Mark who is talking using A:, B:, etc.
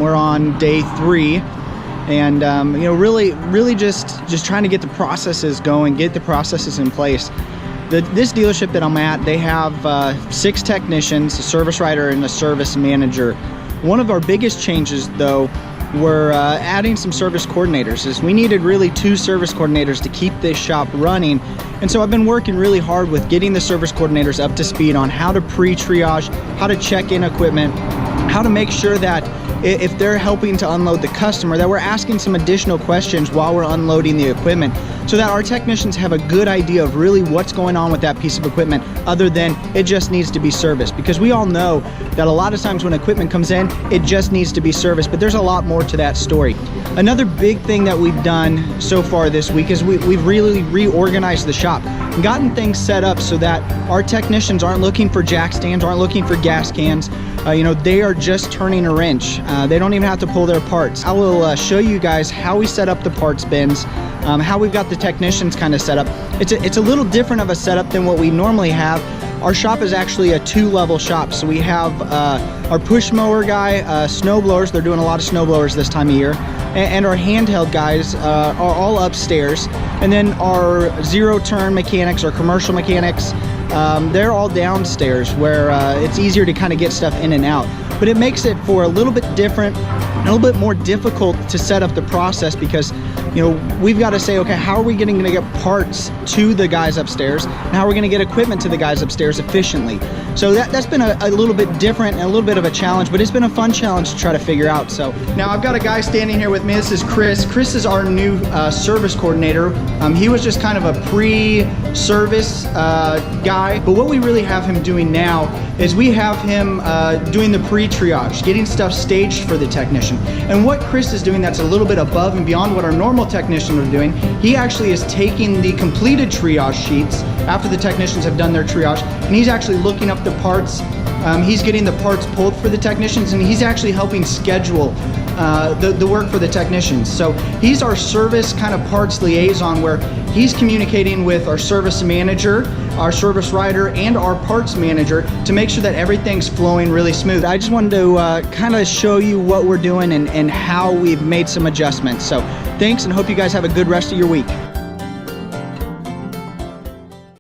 A: We're on day 3, and you know, really just trying to get the processes going, get the processes in place. This dealership that I'm at, they have 6 technicians, a service writer and a service manager. One of our biggest changes, though, we're adding some service coordinators, as we needed really 2 service coordinators to keep this shop running. And so I've been working really hard with getting the service coordinators up to speed on how to pre-triage, how to check in equipment, how to make sure that if they're helping to unload the customer, that we're asking some additional questions while we're unloading the equipment, so that our technicians have a good idea of really what's going on with that piece of equipment, other than it just needs to be serviced. Because we all know that a lot of times when equipment comes in, it just needs to be serviced, but there's a lot more to that story. Another big thing that we've done so far this week is we've really reorganized the shop and gotten things set up so that our technicians aren't looking for jack stands, aren't looking for gas cans. You know, they are just turning a wrench. They don't even have to pull their parts. I will show you guys how we set up the parts bins, how we've got the technicians kind of set up. It's a little different of a setup than what we normally have. Our shop is actually a 2-level shop. So we have our push mower guy, snow blowers. They're doing a lot of snow blowers this time of year. And our handheld guys are all upstairs. And then our zero-turn mechanics or commercial mechanics, they're all downstairs, where it's easier to kind of get stuff in and out. But it makes it for a little bit different, a little bit more difficult to set up the process, because you know, we've got to say, okay, how are we going to get parts to the guys upstairs, and how are we going to get equipment to the guys upstairs efficiently? So that's been a little bit different and a little bit of a challenge, but it's been a fun challenge to try to figure out. So now I've got a guy standing here with me. This is Chris. Chris is our new service coordinator. He was just kind of a pre-service guy, but what we really have him doing now is we have him doing the pre-triage, getting stuff staged for the technician. And what Chris is doing that's a little bit above and beyond what our normal technicians are doing, he actually is taking the completed triage sheets after the technicians have done their triage, and he's actually looking up the parts. He's getting the parts pulled for the technicians, and he's actually helping schedule the work for the technicians. So he's our service kind of parts liaison, where he's communicating with our service manager, our service writer, and our parts manager to make sure that everything's flowing really smooth. I just wanted to kind of show you what we're doing and how we've made some adjustments. So thanks, and hope you guys have a good rest of your week.